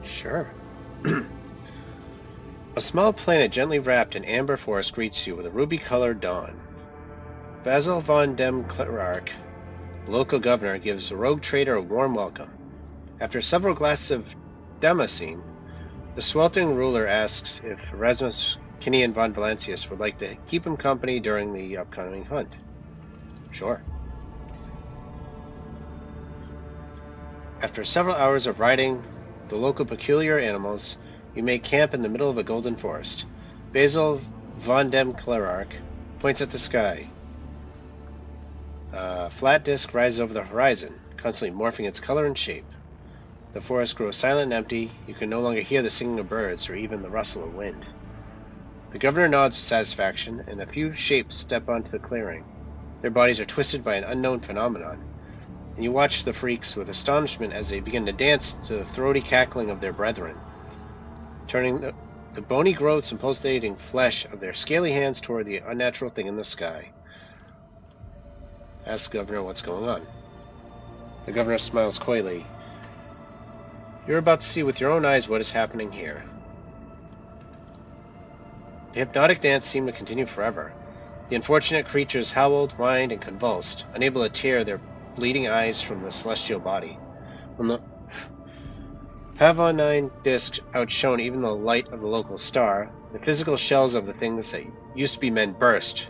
Sure. A small planet gently wrapped in amber forest greets you with a ruby-colored dawn. Basil von dem Klerark, the local governor, gives the rogue trader a warm welcome. After several glasses of Damascene, the sweltering ruler asks if Erasmus Kinian von Valancius would like to keep him company during the upcoming hunt. Sure. After several hours of riding the local peculiar animals, you make camp in the middle of a golden forest. Basil von dem Klerark points at the sky. A flat disk rises over the horizon, constantly morphing its color and shape. The forest grows silent and empty. You can no longer hear the singing of birds or even the rustle of wind. The governor nods with satisfaction, and a few shapes step onto the clearing. Their bodies are twisted by an unknown phenomenon, and you watch the freaks with astonishment as they begin to dance to the throaty cackling of their brethren, turning the bony growths and pulsating flesh of their scaly hands toward the unnatural thing in the sky. Ask the governor what's going on. The governor smiles coyly. You're about to see with your own eyes what is happening here. The hypnotic dance seemed to continue forever. The unfortunate creatures howled, whined, and convulsed, unable to tear their bleeding eyes from the celestial body. When the Pavonine disk outshone even the light of the local star, the physical shells of the things that used to be men burst,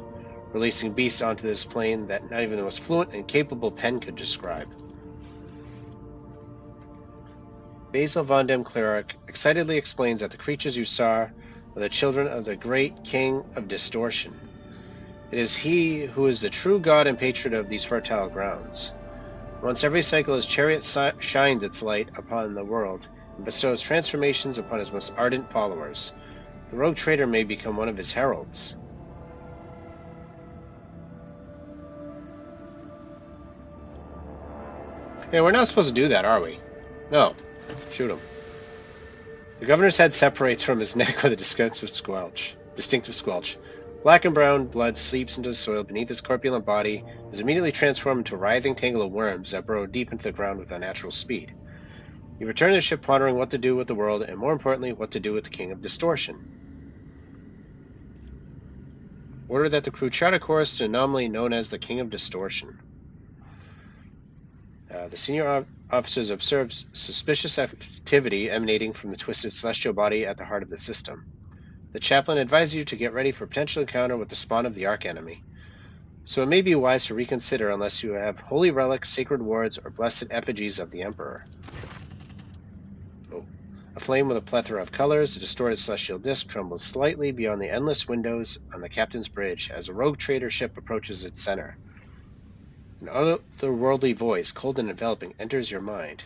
releasing beasts onto this plane that not even the most fluent and capable pen could describe. Basil von dem Klerark excitedly explains that the creatures you saw are the children of the great king of distortion. It is he who is the true god and patron of these fertile grounds. Once every cycle his chariot shines its light upon the world and bestows transformations upon his most ardent followers. The rogue trader may become one of his heralds. Hey, we're not supposed to do that, are we? No. Shoot him. The governor's head separates from his neck with a distinctive squelch. Black and brown blood seeps into the soil beneath his corpulent body, is immediately transformed into a writhing tangle of worms that burrow deep into the ground with unnatural speed. You return to the ship pondering what to do with the world, and more importantly, what to do with the King of Distortion. Order that the crew chart a course to an anomaly known as the King of Distortion. The senior officers observe suspicious activity emanating from the twisted celestial body at the heart of the system. The chaplain advises you to get ready for a potential encounter with the spawn of the archenemy. So it may be wise to reconsider unless you have holy relics, sacred wards, or blessed effigies of the Emperor. Aflame with a plethora of colors, the distorted celestial disk trembles slightly beyond the endless windows on the captain's bridge as a rogue trader ship approaches its center. An otherworldly voice, cold and enveloping, enters your mind.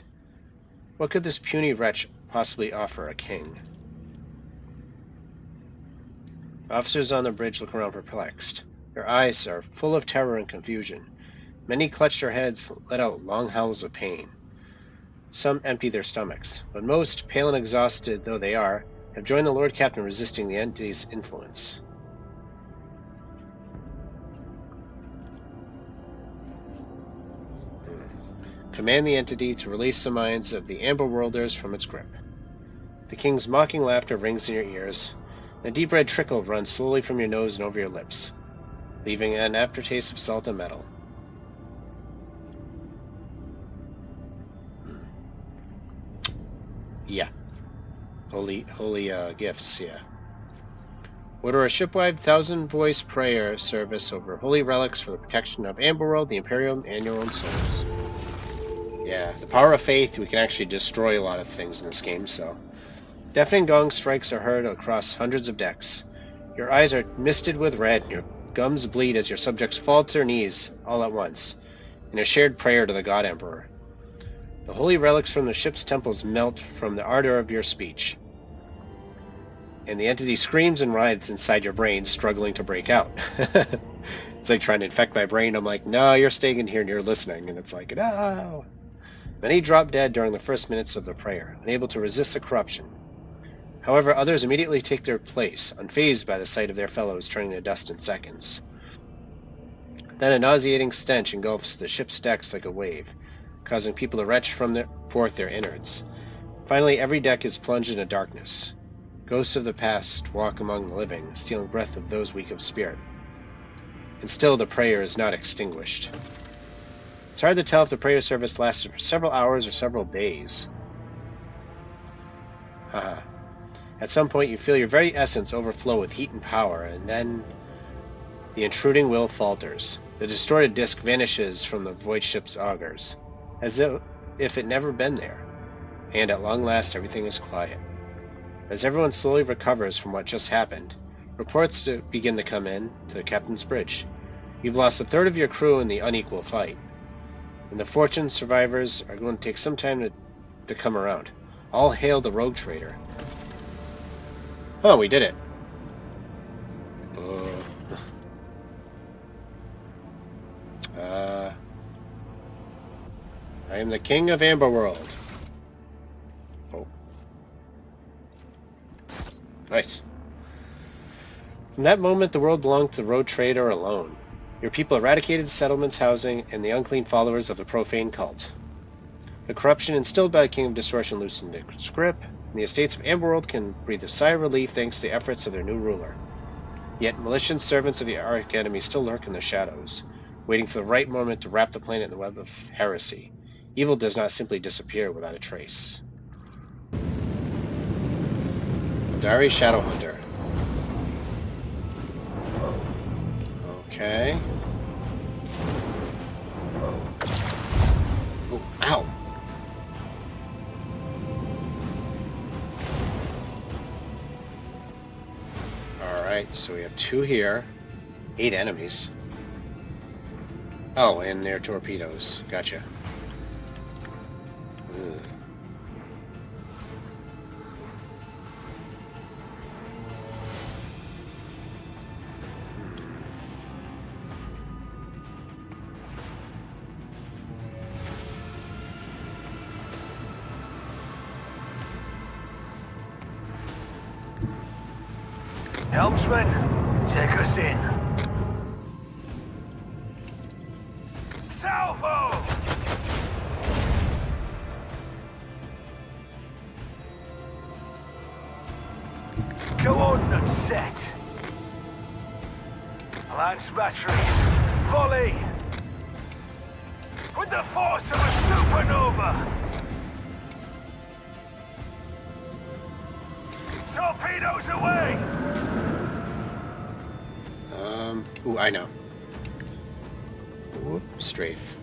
What could this puny wretch possibly offer a king? Officers on the bridge look around perplexed. Their eyes are full of terror and confusion. Many clutch their heads, let out long howls of pain. Some empty their stomachs, but most, pale and exhausted though they are, have joined the Lord Captain resisting the entity's influence. Command the entity to release the minds of the Amber Worlders from its grip. The king's mocking laughter rings in your ears. A deep red trickle runs slowly from your nose and over your lips, leaving an aftertaste of salt and metal. Yeah. Holy gifts, yeah. Order a shipwide 1,000-voice prayer service over holy relics for the protection of Amberworld, the Imperium, and your own souls. Yeah, the power of faith, we can actually destroy a lot of things in this game, so. Deafening gong strikes are heard across hundreds of decks. Your eyes are misted with red, and your gums bleed as your subjects fall to their knees all at once, in a shared prayer to the God Emperor. The holy relics from the ship's temples melt from the ardor of your speech, and the entity screams and writhes inside your brain, struggling to break out. It's like trying to infect my brain. I'm like, no, you're staying in here and you're listening, and it's like, no. Many drop dead during the first minutes of the prayer, unable to resist the corruption. However, others immediately take their place, unfazed by the sight of their fellows turning to dust in seconds. Then a nauseating stench engulfs the ship's decks like a wave, causing people to retch forth their innards. Finally, every deck is plunged into darkness. Ghosts of the past walk among the living, stealing breath of those weak of spirit. And still the prayer is not extinguished. It's hard to tell if the prayer service lasted for several hours or several days. Haha. At some point you feel your very essence overflow with heat and power, and then the intruding will falters. The distorted disk vanishes from the void ship's augers, as if it never been there. And at long last everything is quiet. As everyone slowly recovers from what just happened, reports begin to come in to the captain's bridge. You've lost a third of your crew in the unequal fight, and the fortunate survivors are going to take some time to come around. All hail the rogue trader. Oh, we did it. I am the king of Amberworld. Oh. Nice. From that moment, the world belonged to the rogue trader alone. Your people eradicated settlements, housing, and the unclean followers of the profane cult. The corruption instilled by the King of Distortion loosened its grip, and the estates of Amberworld can breathe a sigh of relief thanks to the efforts of their new ruler. Yet malicious servants of the Arch-Enemy still lurk in the shadows, waiting for the right moment to wrap the planet in the web of heresy. Evil does not simply disappear without a trace. Diary Shadowhunter. Okay. Oh, ow! Alright, so we have 2 here. 8 enemies. Oh, and their torpedoes. Gotcha. Ugh. Helmsman, take us in. Salvo! Coordinates set. Lance battery, volley. With the force of a supernova. Torpedoes away! Ooh, I know. Whoop, strafe.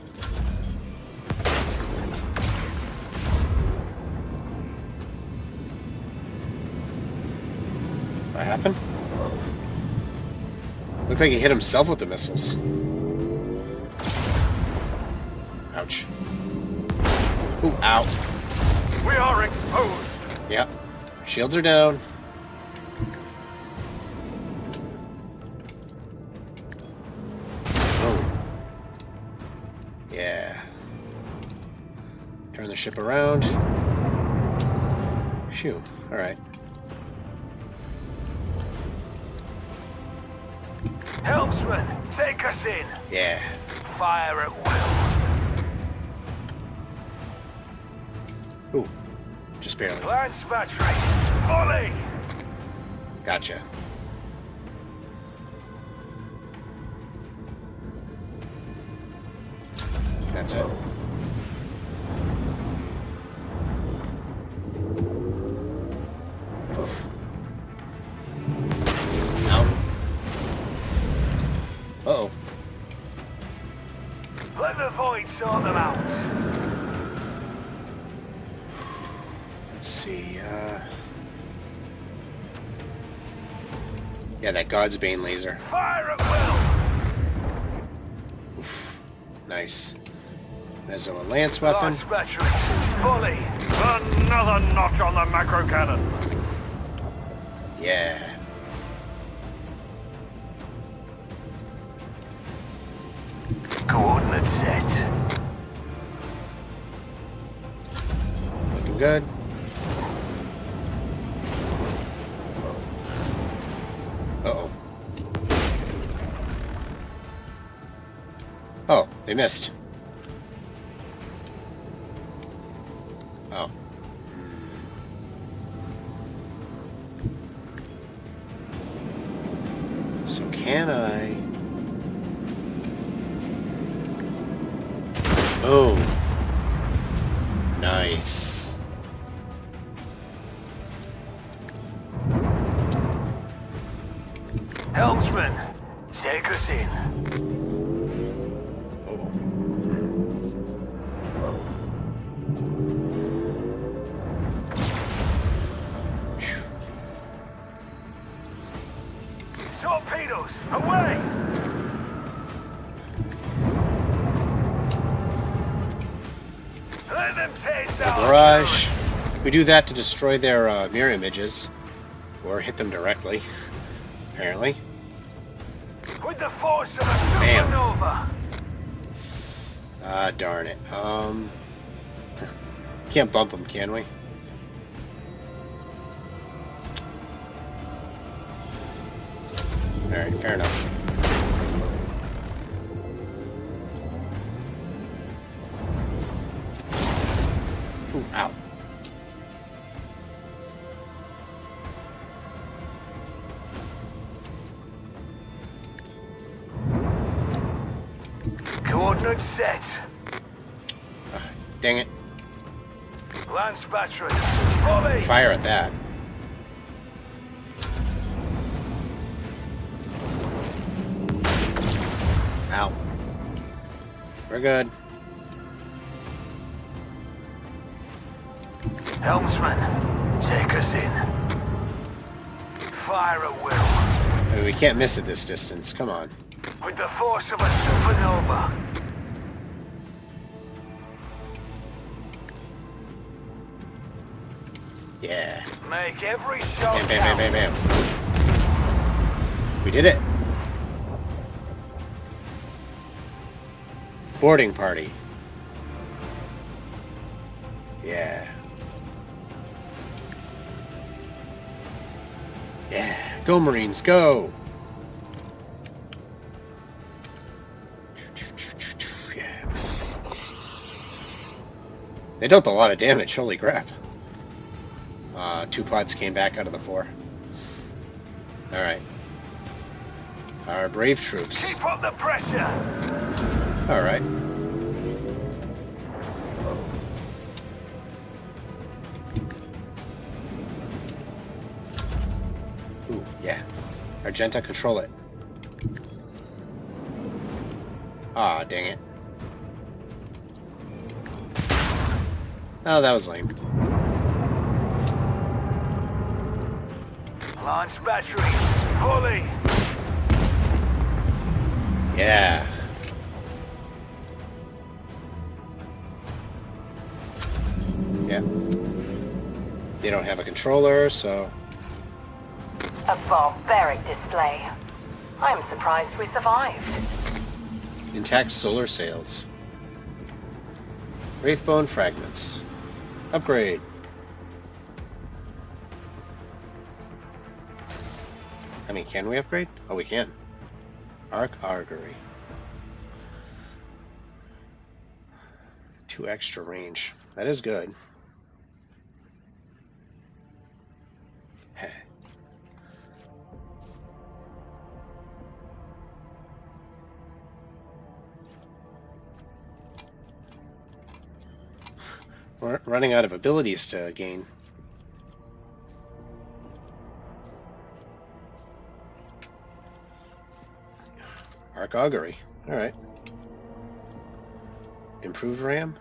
That happened? Looked like he hit himself with the missiles. Ouch. Ooh, ow. We are exposed. Yep. Shields are down. Turn the ship around. Phew. Alright. Helmsman, take us in. Yeah. Fire at will. Ooh. Just barely. Lance battery, volley. Gotcha. That's it. Poof. Out. Uh-oh. Let the void sort them out. Let's see, yeah, that God's Bane laser. Fire at will. Oof. Nice. There's a lance weapon. Lance battery, volley. Another notch on the macro cannon. Yeah. Coordinates set. Looking good. Uh-oh. Oh, they missed. Oh. So can I? Oh, nice. Helmsman, take us in. Oh. Torpedoes, away! Let them taste The our barrage. We do that to destroy their mirror images, or hit them directly. Apparently. fury. With the force of a Bam. supernova. Ah, darn it. Can't bump them, can we? Alright, fair enough. Ooh, ow. Coordinates set. Dang it. Lance battery, volley! Fire at that. Ow. We're good. Helmsman, take us in. Fire at will. I mean, we can't miss at this distance. Come on. With the force of a supernova. Yeah. Make every shot Bam, bam, count. bam, bam, bam. We did it. Boarding party. Yeah. Yeah. Go, Marines, go! Yeah. They dealt a lot of damage, holy crap. 2 pods came back out of the 4. Alright. Our brave troops. Keep up the pressure. Alright. Ooh, yeah. Argenta, control it. Ah, dang it. Oh, that was lame. Launch battery, volley. Yeah. Yeah. They don't have a controller, so... A barbaric display. I'm surprised we survived. Intact solar sails. Wraithbone fragments. Upgrade. I mean, can we upgrade? Oh, we can. Arc Augury. 2 extra range. That is good. Heh. We're running out of abilities to gain. Arc Augury. Alright. Improved RAM?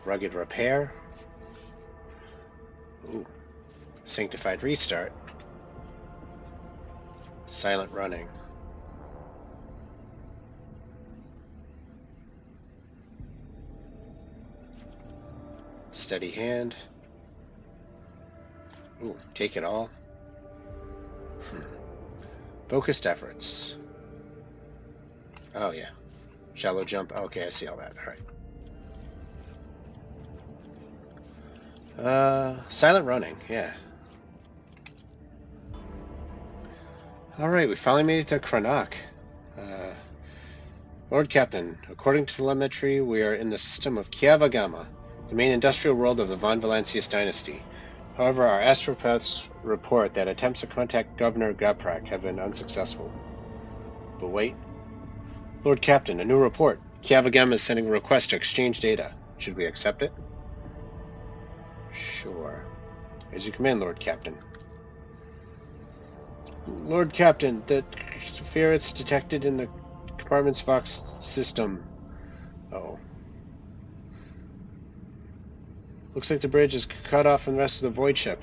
Rugged Repair. Ooh. Sanctified Restart. Silent Running. Steady Hand. Ooh, take it all. Focused efforts. Oh, yeah. Shallow jump. Okay, I see all that. Alright. Silent running. Yeah. Alright, we finally made it to Cranach. Lord Captain, according to telemetry, we are in the system of Kiava Gamma. the main industrial world of the Von Valancius dynasty. However, our astropaths report that attempts to contact Governor Gaprak have been unsuccessful. But wait. Lord Captain, a new report. Kiava Gamma is sending a request to exchange data. Should we accept it? Sure. As you command, Lord Captain. Lord Captain, the ferrets detected in the compartment's Vox system. Oh. Looks like the bridge is cut off from the rest of the void ship.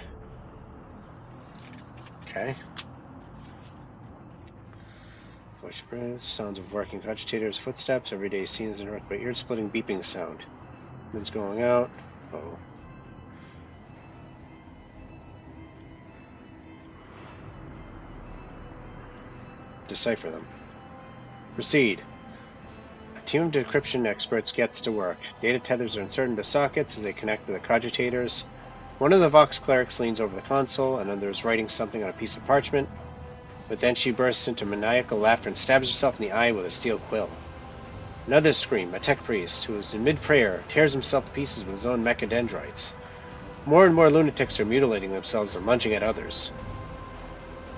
Okay. Void ship bridge, sounds of working cogitators, footsteps, everyday scenes interrupted by ear-splitting beeping sound. Wind's going out. Oh. Decipher them. Proceed. A team of decryption experts gets to work. Data tethers are inserted into sockets as they connect to the cogitators. One of the Vox clerics leans over the console, another is writing something on a piece of parchment, but then she bursts into maniacal laughter and stabs herself in the eye with a steel quill. Another scream, a tech priest, who is in mid-prayer, tears himself to pieces with his own mechadendrites. More and more lunatics are mutilating themselves and lunging at others.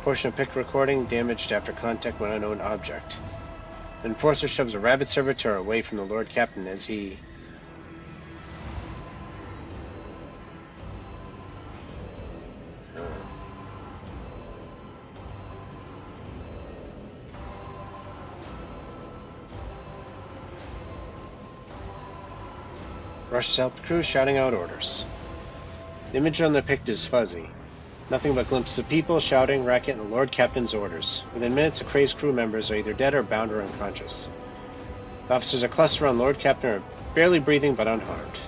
Portion of picked recording damaged after contact with an unknown object. An enforcer shoves a rabid servitor away from the Lord Captain as he... rushes out the crew shouting out orders. The image on the pict is fuzzy. Nothing but glimpses of people shouting, racket, and the Lord Captain's orders. Within minutes, the crazed crew members are either dead or bound or unconscious. The officers are clustered around Lord Captain are barely breathing but unharmed.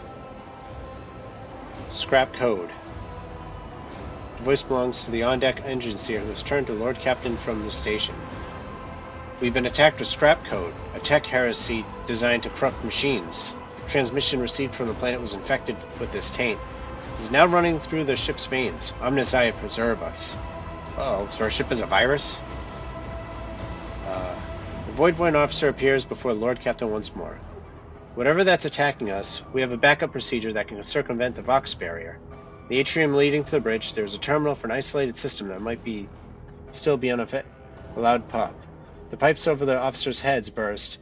Scrap code. The voice belongs to the on-deck engine seer who has turned to Lord Captain from the station. We've been attacked with scrap code, a tech heresy designed to corrupt machines. The transmission received from the planet was infected with this taint. It is now running through the ship's veins. Omniscience preserve us. Uh-oh, so our ship is a virus? The Void Point officer appears before the Lord Captain once more. Whatever that's attacking us, we have a backup procedure that can circumvent the Vox barrier. In the atrium leading to the bridge, there's a terminal for an isolated system that might still be unaffected. A loud pop. The pipes over the officers' heads burst,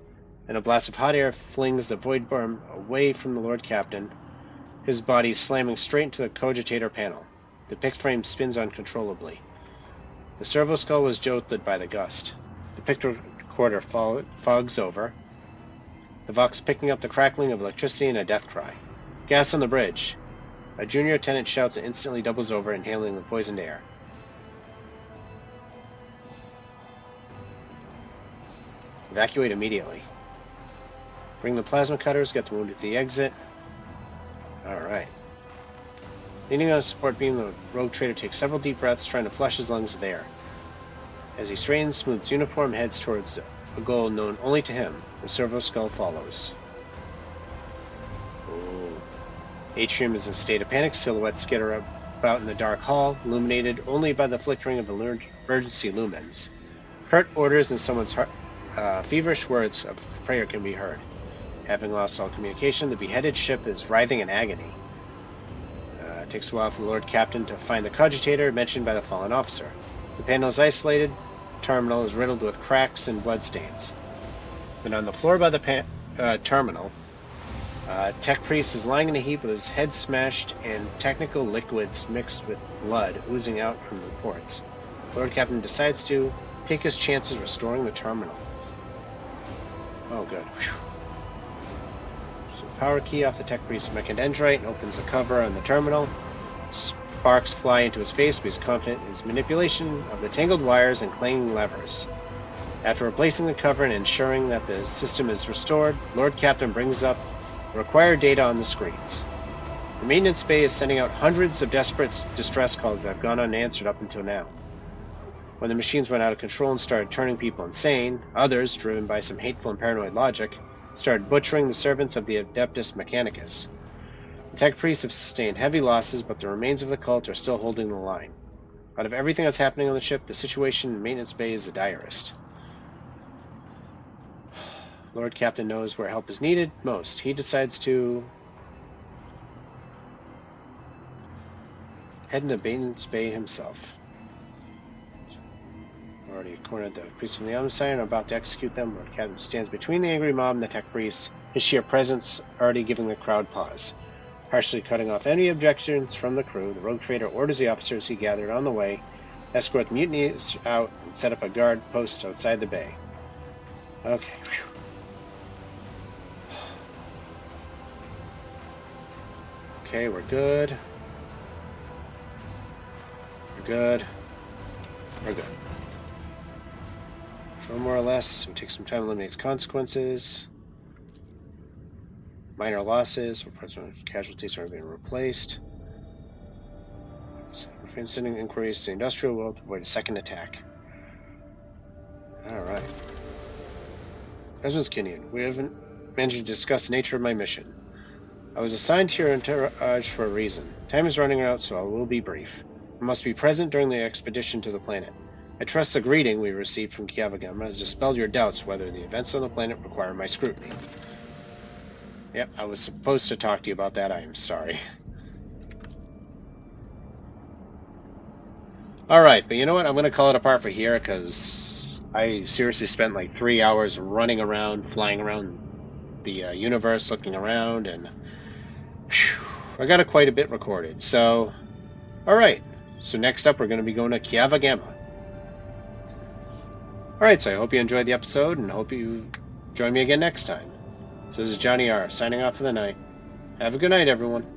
and a blast of hot air flings the void worm away from the Lord Captain, his body slamming straight into the cogitator panel. The pict frame spins uncontrollably. The servo skull was jolted by the gust. The pict recorder fogs over, the Vox picking up the crackling of electricity and a death cry. Gas on the bridge. A junior lieutenant shouts and instantly doubles over, inhaling the poisoned air. Evacuate immediately. Bring the plasma cutters, get the wounded to the exit. Alright. Leaning on a support beam, the rogue trader takes several deep breaths, trying to flush his lungs with air. As he straightens, smooths uniform, heads towards a goal known only to him. The servo skull follows. Ooh. Atrium is in a state of panic. Silhouettes skitter about in the dark hall, illuminated only by the flickering of emergency lumens. Curt orders and someone's feverish words of prayer can be heard. Having lost all communication, the beheaded ship is writhing in agony. It takes a while for the Lord Captain to find the cogitator mentioned by the fallen officer. The panel is isolated. The terminal is riddled with cracks and bloodstains. And on the floor by the terminal, Tech Priest is lying in a heap with his head smashed and technical liquids mixed with blood oozing out from the ports. The Lord Captain decides to take his chances restoring the terminal. Oh, good. Whew. So power key off the Tech Priest's mechadendrite and opens the cover on the terminal. Sparks fly into his face, but he's confident in his manipulation of the tangled wires and clanging levers. After replacing the cover and ensuring that the system is restored, Lord Captain brings up the required data on the screens. The maintenance bay is sending out hundreds of desperate distress calls that have gone unanswered up until now. When the machines went out of control and started turning people insane, others, driven by some hateful and paranoid logic, started butchering the servants of the Adeptus Mechanicus. The Tech Priests have sustained heavy losses, but the remains of the cult are still holding the line. Out of everything that's happening on the ship, the situation in Maintenance Bay is the direst. Lord Captain knows where help is needed most. He decides to Heading to Baines Bay himself. Already cornered the priests from the other side and are about to execute them. Lord Captain stands between the angry mob and the tech priests, his sheer presence already giving the crowd pause. Harshly cutting off any objections from the crew, the rogue trader orders the officers he gathered on the way escort the mutineers out and set up a guard post outside the bay. Okay. Whew. Okay, we're good. We're good. We're good. Control more or less. We take some time to eliminate consequences. Minor losses. Casualties are being replaced. We're sending inquiries to the industrial world to avoid a second attack. Alright. President Kinnian, we haven't managed to discuss the nature of my mission. I was assigned to your entourage for a reason. Time is running out, so I will be brief. I must be present during the expedition to the planet. I trust the greeting we received from Kiava has dispelled your doubts whether the events on the planet require my scrutiny. Yep, I was supposed to talk to you about that. I am sorry. Alright, but you know what? I'm going to call it apart for here because I seriously spent like 3 hours running around, flying around the universe, looking around, and whew, I got quite a bit recorded. So, alright. So next up, we're going to be going to Kiava Gamma. Alright, so I hope you enjoyed the episode, and hope you join me again next time. So this is Johnny R, signing off for the night. Have a good night, everyone.